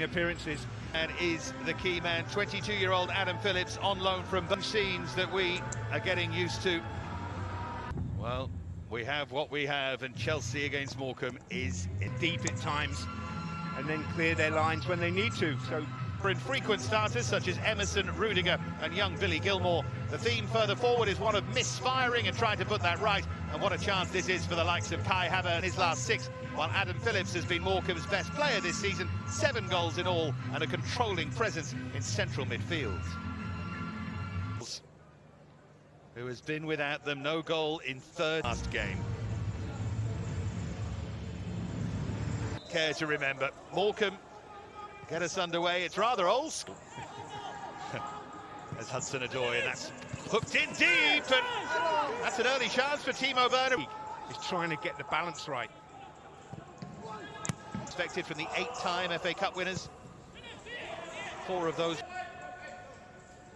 appearances. And is the key man, 22-year-old Adam Phillips, on loan from both scenes that we are getting used to. Well, we have what we have, and Chelsea against Morecambe is Deep at times, and then clear their lines when they need to. So for infrequent starters such as Emerson, Rudiger and young Billy Gilmore. The theme further forward is one of misfiring and trying to put that right, and what a chance this is for the likes of Kai Havertz in his last 6, while Adam Phillips has been Morecambe's best player this season, 7 goals in all and a controlling presence in central midfield. Who has been without them, no goal in third last game. Care to remember, Morecambe get us underway. It's rather old school. As Hudson-Odoi, and that's hooked in deep, and that's an early chance for Timo Werner. He's trying to get the balance right. Expected from the 8-time FA Cup winners. 4 of those.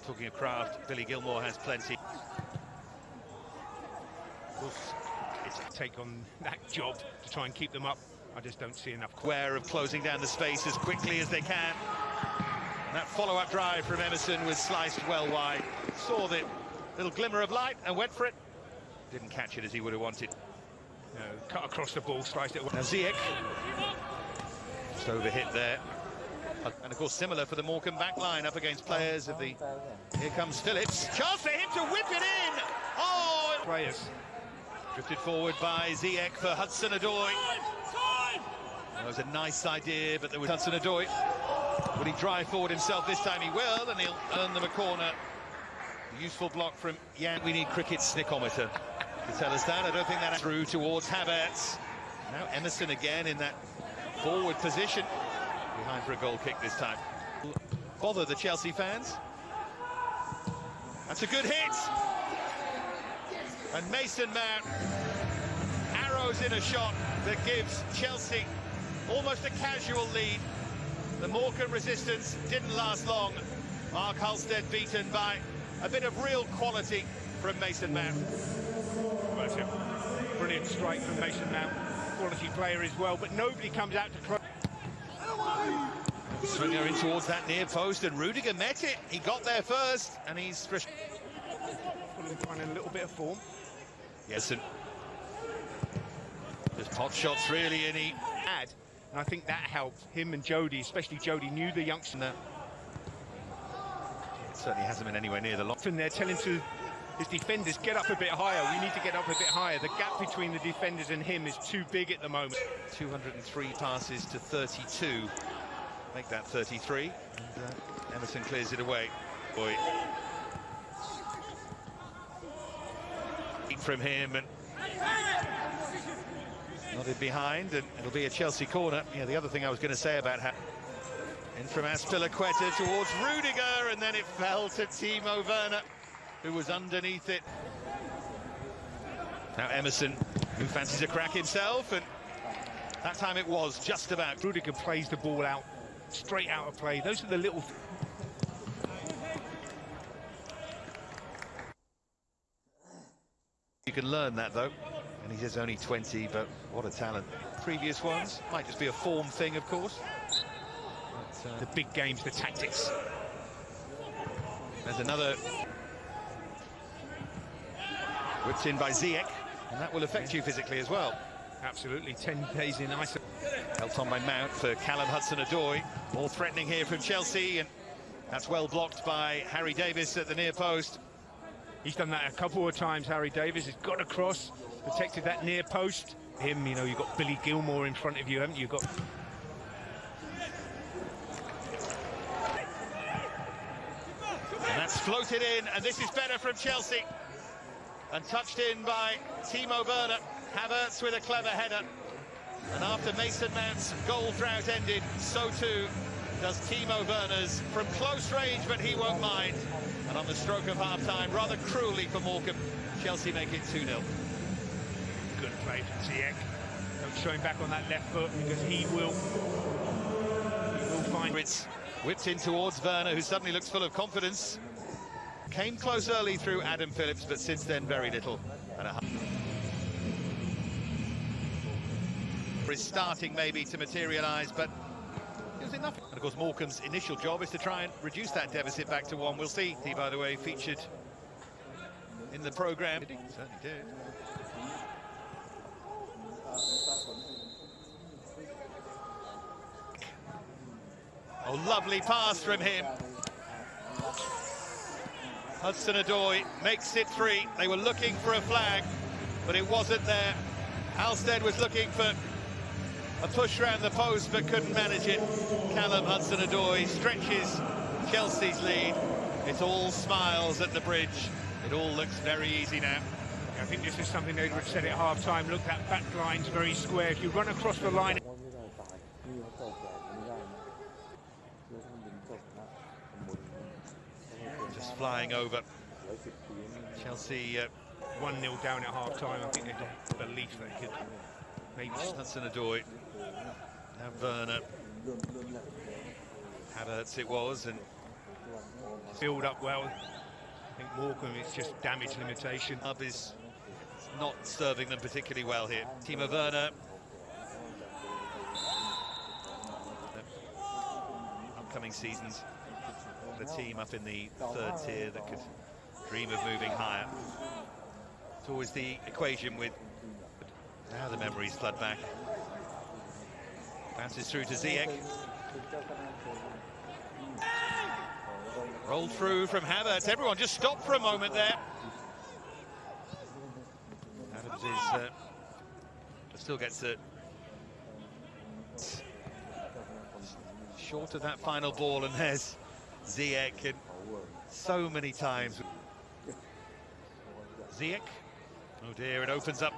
Talking of craft, Billy Gilmore has plenty. It's a take on that job to try and keep them up. I just don't see enough. Aware of closing down the space as quickly as they can. And that follow-up drive from Emerson was sliced well wide. Saw the little glimmer of light and went for it. Didn't catch it as he would have wanted. No, cut across the ball, sliced it. Now Ziyech. Just overhit there. And of course similar for the Morecambe back line up against players of the... Here comes Phillips. Chance for him to whip it in! Oh! Players. Drifted forward by Ziyech for Hudson-Odoi. That was a nice idea, but there was Hudson-Odoi. Will he drive forward himself this time? He will, and he'll earn them a corner. A useful block from Jan. We need cricket's snickometer to tell us that. I don't think that's through towards Havertz. Now Emerson again in that forward position. Behind for a goal kick this time. Bother the Chelsea fans. That's a good hit. And Mason Mount arrows in a shot that gives Chelsea almost a casual lead. The Morecambe resistance didn't last long. Mark Halstead beaten by a bit of real quality from Mason Mount. Well, it's a brilliant strike from Mason Mount. Quality player as well, but nobody comes out to close. Swinger in towards that near post, and Rudiger met it. He got there first, and he's fresh. Finding a little bit of form. Yes, and there's pot shots really, and he had, and I think that helped him and Jody, especially Jody, knew the youngster. It certainly hasn't been anywhere near the lock. And they're telling to his defenders, get up a bit higher. We need to get up a bit higher. The gap between the defenders and him is too big at the moment. 203 passes to 32. Make that 33. And Emerson clears it away. Boy. From him, and nodded behind, and it'll be a Chelsea corner. Yeah, the other thing I was going to say about in from Azpilicueta towards Rudiger, and then it fell to Timo Werner, who was underneath it. Now Emerson, who fancies a crack himself, and that time it was just about. Rudiger plays the ball out, straight out of play. Those are the little... You can learn that though, and he says only 20, but what a talent. Previous ones might just be a form thing, of course. But, the big games, the tactics. There's another whipped in by Ziyech, and that will affect you physically as well. Absolutely, 10 days in ice. Helped on by Mount for Callum Hudson-Odoi. More threatening here from Chelsea, and that's well blocked by Harry Davis at the near post. He's done that a couple of times, Harry Davis. Has got across, protected that near post. Him, you know, you've got Billy Gilmore in front of you, haven't you? You've got... And that's floated in, and this is better from Chelsea. And touched in by Timo Werner. Havertz with a clever header. And after Mason Mount's goal drought ended, so too does Timo Werner's from close range, but he won't mind. And on the stroke of half-time, rather cruelly for Morecambe, Chelsea make it 2-0. Good play from Ziyech. Don't show him back on that left foot, because he will find... It's whipped in towards Werner, who suddenly looks full of confidence. Came close early through Adam Phillips, but since then very little. And is starting maybe to materialise, but it was enough. And of course, Morecambe's initial job is to try and reduce that deficit back to 1. We'll see. He, by the way, featured in the programme. He certainly did. Oh, lovely pass from him. Hudson-Odoi makes it 3. They were looking for a flag, but it wasn't there. Halstead was looking for a push round the post, but couldn't manage it. Callum Hudson-Odoi stretches Chelsea's lead. It's all smiles at the bridge. It all looks very easy now. I think this is something they would have said at half-time. Look, that back line's very square. If you run across the line... Just flying over. Chelsea 1-0 down at half-time. I think they got belief they could maybe... Hudson-Odoi. Now Werner. Havertz it was, and build up well. I think Morecambe is just damage limitation. Hub is not serving them particularly well here. Timo Werner. Upcoming seasons, the team up in the 3rd tier that could dream of moving higher. It's always the equation with... Now the memories flood back. Bounces through to Ziyech. Rolled through from Havertz. Everyone just stopped for a moment there. Adams is still gets it short of that final ball, and there's Ziyech, and so many times. Ziyech. Oh dear, it opens up.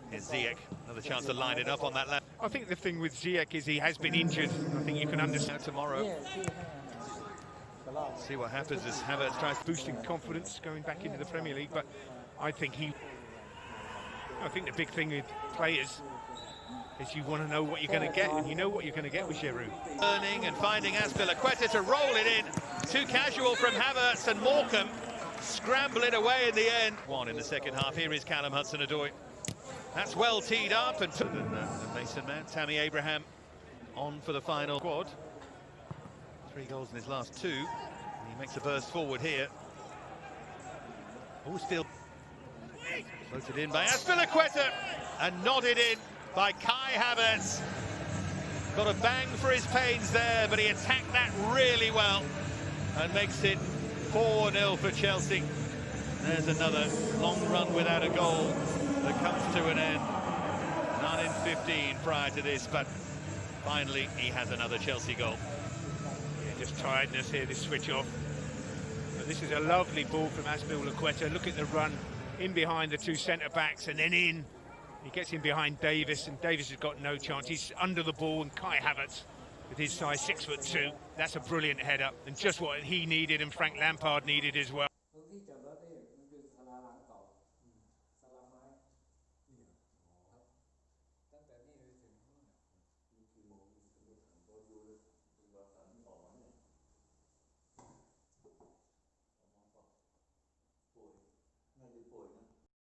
Here's Ziyech, another chance to line it up on that left. I think the thing with Ziyech is he has been injured. I think you can understand tomorrow. See what happens as Havertz tries boosting confidence going back into the Premier League, but I think the big thing with players is you want to know what you're going to get, and you know what you're going to get with Giroud. Turning and finding Azpilicueta to roll it in. Too casual from Havertz, and Morecambe scramble it away in the end. 1 in the second half. Here is Callum Hudson-Odoi. That's well teed up, and Mason Mount, Tammy Abraham on for the final squad. 3 goals in his last 2. And he makes a burst forward here. Oh, still floated in by Azpilicueta and nodded in by Kai Havertz. Got a bang for his pains there, but he attacked that really well and makes it 4-0 for Chelsea. There's another long run without a goal that comes to an end. 9 in 15 prior to this, but finally he has another Chelsea goal. Yeah, just tiredness here, this switch off. But this is a lovely ball from Azpilicueta. Look at the run in behind the 2 centre-backs and then in. He gets in behind Davis, and Davis has got no chance. He's under the ball, and Kai Havertz, with his size 6'2", that's a brilliant header, and just what he needed and Frank Lampard needed as well.